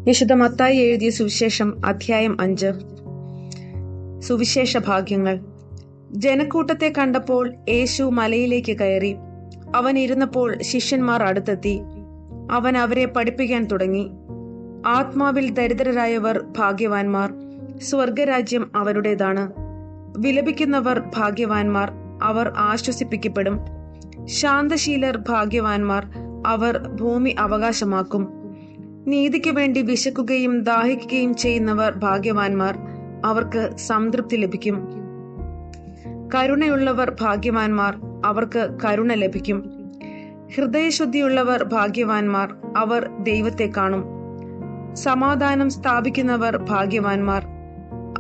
വിശുദ്ധ മത്തായി എഴുതിയ സുവിശേഷം അധ്യായം 5. സുവിശേഷ ഭാഗ്യങ്ങൾ. ജനക്കൂട്ടത്തെ കണ്ടപ്പോൾ യേശു മലയിലേക്ക് കയറി. അവൻ ഇരുന്നപ്പോൾ ശിഷ്യന്മാർ അടുത്തെത്തി. അവൻ അവരെ പഠിപ്പിക്കാൻ തുടങ്ങി. ആത്മാവിൽ ദരിദ്രരായവർ ഭാഗ്യവാന്മാർ, സ്വർഗരാജ്യം അവരുടേതാണ്. വിലപിക്കുന്നവർ ഭാഗ്യവാന്മാർ, അവർ ആശ്വസിപ്പിക്കപ്പെടും. ശാന്തശീലർ ഭാഗ്യവാന്മാർ, അവർ ഭൂമി അവകാശമാക്കും. നീതിക്ക് വേണ്ടി വിശക്കുകയും ദാഹിക്കുകയും ചെയ്യുന്നവർ ഭാഗ്യവാന്മാർ, അവർക്ക് സംതൃപ്തി ലഭിക്കും. കരുണയുള്ളവർ ഭാഗ്യവാന്മാർ, അവർക്ക് കരുണ ലഭിക്കും. ഹൃദയശുദ്ധിയുള്ളവർ ഭാഗ്യവാന്മാർ, അവർ ദൈവത്തെ കാണും. സമാധാനം സ്ഥാപിക്കുന്നവർ ഭാഗ്യവാന്മാർ,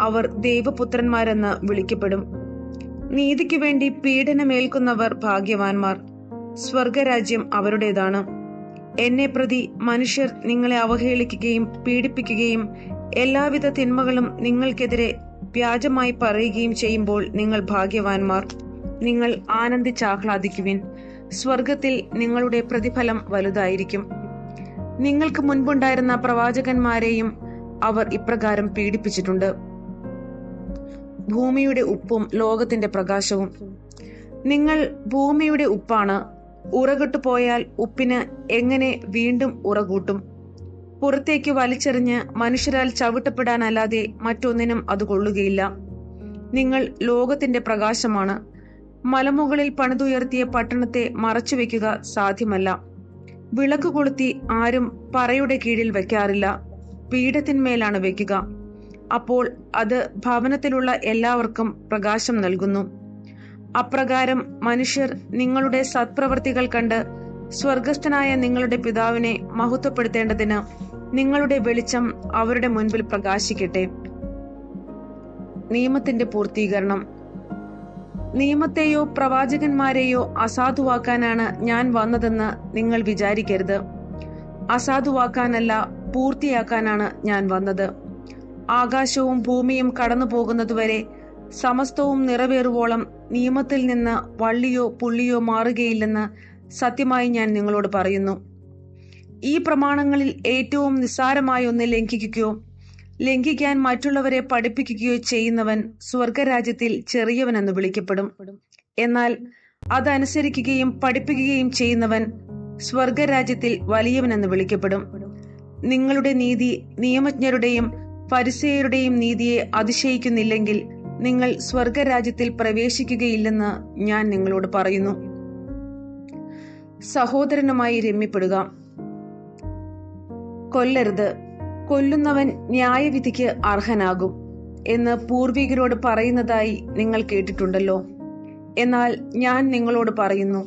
അവർ ദൈവപുത്രന്മാരെന്ന് വിളിക്കപ്പെടും. നീതിക്ക് വേണ്ടി പീഡനമേൽക്കുന്നവർ ഭാഗ്യവാന്മാർ, സ്വർഗരാജ്യം അവരുടേതാണ്. എന്നെ പ്രതി മനുഷ്യർ നിങ്ങളെ അവഹേളിക്കുകയും പീഡിപ്പിക്കുകയും എല്ലാവിധ തിന്മകളും നിങ്ങൾക്കെതിരെ വ്യാജമായി പറയുകയും ചെയ്യുമ്പോൾ നിങ്ങൾ ഭാഗ്യവാന്മാർ. നിങ്ങൾ ആനന്ദിച്ചാഹ്ലാദിക്കുവിൻ, സ്വർഗത്തിൽ നിങ്ങളുടെ പ്രതിഫലം വലുതായിരിക്കും. നിങ്ങൾക്ക് മുൻപുണ്ടായിരുന്ന പ്രവാചകന്മാരെയും അവർ ഇപ്രകാരം പീഡിപ്പിച്ചിട്ടുണ്ട്. ഭൂമിയുടെ ഉപ്പും ലോകത്തിന്റെ പ്രകാശവും. നിങ്ങൾ ഭൂമിയുടെ ഉപ്പാണ്. ഉറകെട്ടു പോയാൽ ഉപ്പിന് എങ്ങനെ വീണ്ടും ഉറകൂട്ടും? പുറത്തേക്ക് വലിച്ചെറിഞ്ഞ് മനുഷ്യരാൽ ചവിട്ടപ്പെടാനല്ലാതെ മറ്റൊന്നിനും അത് കൊള്ളുകയില്ല. നിങ്ങൾ ലോകത്തിന്റെ പ്രകാശമാണ്. മലമുകളിൽ പണിതുയർത്തിയ പട്ടണത്തെ മറച്ചുവെക്കുക സാധ്യമല്ല. വിളക്ക് കൊളുത്തി ആരും പറയുടെ കീഴിൽ വെക്കാറില്ല, പീഠത്തിന്മേലാണ് വെക്കുക. അപ്പോൾ അത് ഭവനത്തിലുള്ള എല്ലാവർക്കും പ്രകാശം നൽകുന്നു. അപ്രകാരം മനുഷ്യർ നിങ്ങളുടെ സത്പ്രവൃത്തികൾ കണ്ട് സ്വർഗസ്ഥനായ നിങ്ങളുടെ പിതാവിനെ മഹത്വപ്പെടുത്തേണ്ടതിന് നിങ്ങളുടെ വെളിച്ചം അവരുടെ മുൻപിൽ പ്രകാശിക്കട്ടെ. നിയമത്തിന്റെ പൂർത്തീകരണം. നിയമത്തെയോ പ്രവാചകന്മാരെയോ അസാധുവാക്കാനാണ് ഞാൻ വന്നതെന്ന് നിങ്ങൾ വിചാരിക്കരുത്. അസാധുവാക്കാനല്ല, പൂർത്തിയാക്കാനാണ് ഞാൻ വന്നത്. ആകാശവും ഭൂമിയും കടന്നു പോകുന്നതുവരെ സമസ്തവും നിറവേറുവോളം നിയമത്തിൽ നിന്ന് വള്ളിയോ പുള്ളിയോ മാറുകയില്ലെന്ന് സത്യമായി ഞാൻ നിങ്ങളോട് പറയുന്നു. ഈ പ്രമാണങ്ങളിൽ ഏറ്റവും നിസ്സാരമായ ഒന്ന് ലംഘിക്കുകയോ ലംഘിക്കാൻ മറ്റുള്ളവരെ പഠിപ്പിക്കുകയോ ചെയ്യുന്നവൻ സ്വർഗരാജ്യത്തിൽ ചെറിയവനെന്ന് വിളിക്കപ്പെടും. എന്നാൽ അതനുസരിക്കുകയും പഠിപ്പിക്കുകയും ചെയ്യുന്നവൻ സ്വർഗരാജ്യത്തിൽ വലിയവനെന്ന് വിളിക്കപ്പെടും. നിങ്ങളുടെ നീതി നിയമജ്ഞരുടെയും ഫരിസേയരുടെയും നീതിയെ അതിശയിക്കുന്നില്ലെങ്കിൽ നിങ്ങൾ സ്വർഗരാജ്യത്തിൽ പ്രവേശിക്കുകയില്ലെന്ന് ഞാൻ നിങ്ങളോട് പറയുന്നു. സഹോദരനുമായി രമ്യപ്പെടുക. കൊല്ലരുത്, കൊല്ലുന്നവൻ ന്യായവിധിക്ക് അർഹനാകും എന്ന് പൂർവികരോട് പറയുന്നതായി നിങ്ങൾ കേട്ടിട്ടുണ്ടല്ലോ. എന്നാൽ ഞാൻ നിങ്ങളോട് പറയുന്നു,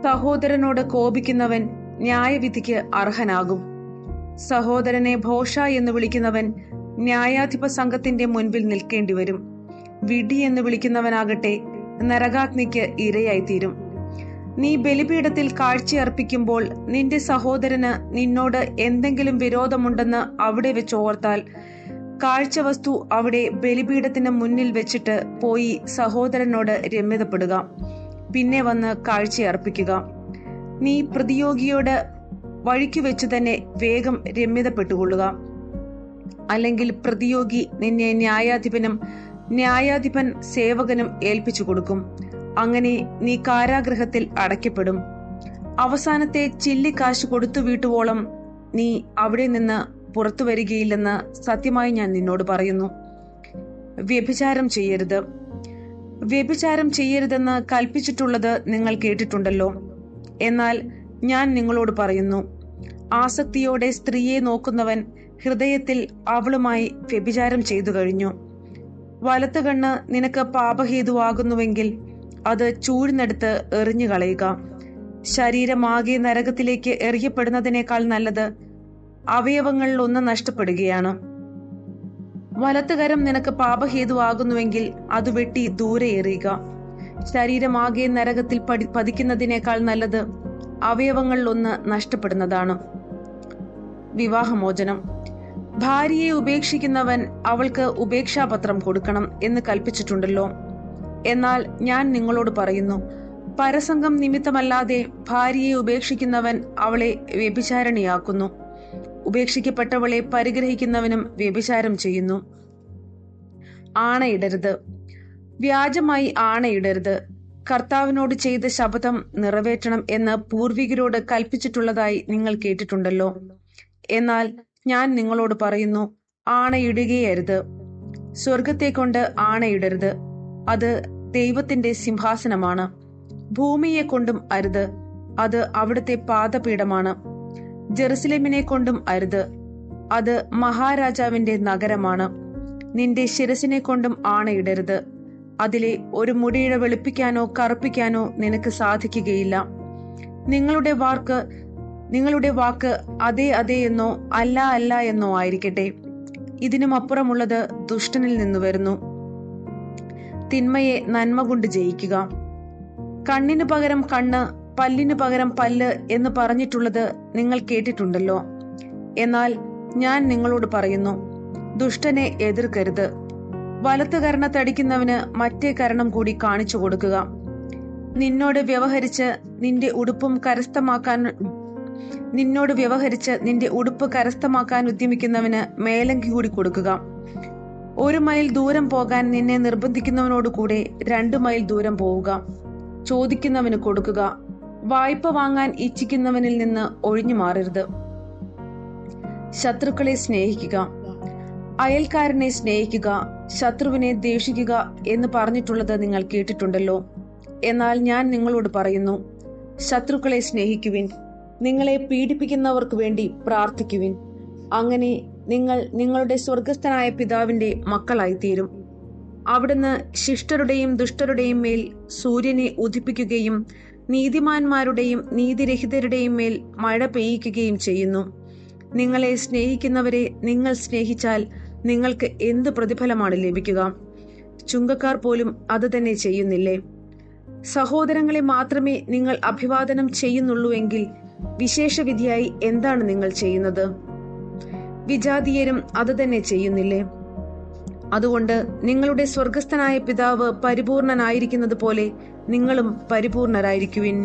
സഹോദരനോട് കോപിക്കുന്നവൻ ന്യായവിധിക്ക് അർഹനാകും. സഹോദരനെ ഭോഷ എന്ന് വിളിക്കുന്നവൻ ന്യായാധിപ സംഘത്തിന്റെ മുൻപിൽ നിൽക്കേണ്ടി വരും. വിഡി എന്ന് വിളിക്കുന്നവനാകട്ടെ നരകാഗ്നിക്ക് ഇരയായിത്തീരും. നീ ബലിപീഠത്തിൽ കാഴ്ചയർപ്പിക്കുമ്പോൾ നിന്റെ സഹോദരന് നിന്നോട് എന്തെങ്കിലും വിരോധമുണ്ടെന്ന് അവിടെ വെച്ച് ഓർത്താൽ കാഴ്ചവസ്തു അവിടെ ബലിപീഠത്തിന് മുന്നിൽ വെച്ചിട്ട് പോയി സഹോദരനോട് രമ്യതപ്പെടുക. പിന്നെ വന്ന് കാഴ്ചയർപ്പിക്കുക. നീ പ്രതിയോഗിയോട് വഴിക്കു വെച്ച് തന്നെ വേഗം രമ്യതപ്പെട്ടുകൊള്ളുക. അല്ലെങ്കിൽ പ്രതിയോഗി നിന്നെ ന്യായാധിപനും ന്യായാധിപൻ സേവകനും ഏൽപ്പിച്ചു കൊടുക്കും. അങ്ങനെ നീ കാരാഗൃഹത്തിൽ അടയ്ക്കപ്പെടും. അവസാനത്തെ ചില്ലിക്കാശ് കൊടുത്തു വീട്ടുവോളം നീ അവിടെ നിന്ന് പുറത്തു വരികയില്ലെന്ന് സത്യമായി ഞാൻ നിന്നോട് പറയുന്നു. വ്യഭിചാരം ചെയ്യരുത്. വ്യഭിചാരം ചെയ്യരുതെന്ന് കൽപ്പിച്ചിട്ടുള്ളത് നിങ്ങൾ കേട്ടിട്ടുണ്ടല്ലോ. എന്നാൽ ഞാൻ നിങ്ങളോട് പറയുന്നു, ആസക്തിയോടെ സ്ത്രീയെ നോക്കുന്നവൻ ഹൃദയത്തിൽ അവളുമായി വ്യഭിചാരം ചെയ്തു കഴിഞ്ഞു. വലത്ത് കണ്ണ് നിനക്ക് പാപഹേതുവാകുന്നുവെങ്കിൽ അത് ചൂഴ്ന്നെടുത്ത് എറിഞ്ഞു കളയുക. ശരീരമാകെ നരകത്തിലേക്ക് എറിയപ്പെടുന്നതിനേക്കാൾ നല്ലത് അവയവങ്ങളിൽ ഒന്ന് നഷ്ടപ്പെടുകയാണ്. വലത്തുകരം നിനക്ക് പാപഹേതുവാകുന്നുവെങ്കിൽ അത് വെട്ടി ദൂരെ എറിയുക. ശരീരമാകെ നരകത്തിൽ പതിക്കുന്നതിനേക്കാൾ നല്ലത് അവയവങ്ങളിൽ ഒന്ന് നഷ്ടപ്പെടുന്നതാണ്. വിവാഹമോചനം. ഭാര്യയെ ഉപേക്ഷിക്കുന്നവൻ അവൾക്ക് ഉപേക്ഷാപത്രം കൊടുക്കണം എന്ന് കൽപ്പിച്ചിട്ടുണ്ടല്ലോ. എന്നാൽ ഞാൻ നിങ്ങളോട് പറയുന്നു, പരസംഗം നിമിത്തമല്ലാതെ ഭാര്യയെ ഉപേക്ഷിക്കുന്നവൻ അവളെ വ്യഭിചാരിണിയാക്കുന്നു. ഉപേക്ഷിക്കപ്പെട്ടവളെ പരിഗ്രഹിക്കുന്നവനും വ്യഭിചാരം ചെയ്യുന്നു. ആണയിടരുത്. വ്യാജമായി ആണയിടരുത്. കർത്താവിനോട് ചെയ്ത ശപഥം നിറവേറ്റണം എന്ന് പൂർവികരോട് കൽപ്പിച്ചിട്ടുള്ളതായി നിങ്ങൾ കേട്ടിട്ടുണ്ടല്ലോ. എന്നാൽ ഞാൻ നിങ്ങളോട് പറയുന്നു, ആണയിടുകയരുത്. സ്വർഗത്തെ കൊണ്ട് ആണയിടരുത്, അത് ദൈവത്തിന്റെ സിംഹാസനമാണ്. ഭൂമിയെ കൊണ്ടും അരുത്, അത് അവിടുത്തെ പാദപീഠമാണ്. ജെറുസലേമിനെ കൊണ്ടും അരുത്, അത് മഹാരാജാവിന്റെ നഗരമാണ്. നിന്റെ ശിരസിനെ കൊണ്ടും ആണയിടരുത്, അതിലെ ഒരു മുടിയിഴ വെളുപ്പിക്കാനോ കറുപ്പിക്കാനോ നിനക്ക് സാധിക്കുകയില്ല. നിങ്ങളുടെ വാക്ക് അതെ അതെ എന്നോ അല്ല അല്ല എന്നോ ആയിരിക്കട്ടെ. ഇതിനും അപ്പുറമുള്ളത് ദുഷ്ടനിൽ നിന്ന് വരുന്നു. തിന്മയെ നന്മ കൊണ്ട് ജയിക്കുക. കണ്ണിനു പകരം കണ്ണ്, പല്ലിനു പകരം പല്ല് എന്ന് പറഞ്ഞിട്ടുള്ളത് നിങ്ങൾ കേട്ടിട്ടുണ്ടല്ലോ. എന്നാൽ ഞാൻ നിങ്ങളോട് പറയുന്നു, ദുഷ്ടനെ എതിർക്കരുത്. വലത്ത് കരണത്തടിക്കുന്നവന് മറ്റേ കരണം കൂടി കാണിച്ചു കൊടുക്കുക. നിന്നോട് വ്യവഹരിച്ച് നിന്റെ ഉടുപ്പ് കരസ്ഥമാക്കാൻ ഉദ്യമിക്കുന്നവന് മേലങ്കി കൂടി കൊടുക്കുക. 1 മൈൽ ദൂരം പോകാൻ നിന്നെ നിർബന്ധിക്കുന്നവനോട് കൂടെ 2 മൈൽ ദൂരം പോവുക. ചോദിക്കുന്നവന് കൊടുക്കുക. വായ്പ വാങ്ങാൻ ഇച്ഛിക്കുന്നവനിൽ നിന്ന് ഒഴിഞ്ഞു മാറരുത്. ശത്രുക്കളെ സ്നേഹിക്കുക, അയൽക്കാരനെ സ്നേഹിക്കുക, ശത്രുവിനെ ദ്വേഷിക്കുക എന്ന് പറഞ്ഞിട്ടുള്ളത് നിങ്ങൾ കേട്ടിട്ടുണ്ടല്ലോ. എന്നാൽ ഞാൻ നിങ്ങളോട് പറയുന്നു, ശത്രുക്കളെ സ്നേഹിക്കുവിൻ, നിങ്ങളെ പീഡിപ്പിക്കുന്നവർക്ക് വേണ്ടി പ്രാർത്ഥിക്കുവിൻ. അങ്ങനെ നിങ്ങൾ നിങ്ങളുടെ സ്വർഗസ്ഥനായ പിതാവിന്റെ മക്കളായിത്തീരും. അവിടുന്ന് ശിഷ്ടരുടെയും ദുഷ്ടരുടെയും മേൽ സൂര്യനെ ഉദിപ്പിക്കുകയും നീതിമാന്മാരുടെയും നീതിരഹിതരുടെയും മേൽ മഴ പെയ്യിക്കുകയും ചെയ്യുന്നു. നിങ്ങളെ സ്നേഹിക്കുന്നവരെ നിങ്ങൾ സ്നേഹിച്ചാൽ നിങ്ങൾക്ക് എന്ത് പ്രതിഫലമാണ് ലഭിക്കുക? ചുങ്കക്കാർ പോലും അത് തന്നെ ചെയ്യുന്നില്ലേ? സഹോദരങ്ങളെ മാത്രമേ നിങ്ങൾ അഭിവാദനം ചെയ്യുന്നുള്ളൂവെങ്കിൽ വിശേഷവിധിയായി എന്താണ് നിങ്ങൾ ചെയ്യുന്നത്? വിജാതീയരും അത് തന്നെ ചെയ്യുന്നില്ലേ? അതുകൊണ്ട് നിങ്ങളുടെ സ്വർഗസ്ഥനായ പിതാവ് പരിപൂർണനായിരിക്കുന്നത് പോലെ നിങ്ങളും പരിപൂർണരായിരിക്കുവിൻ.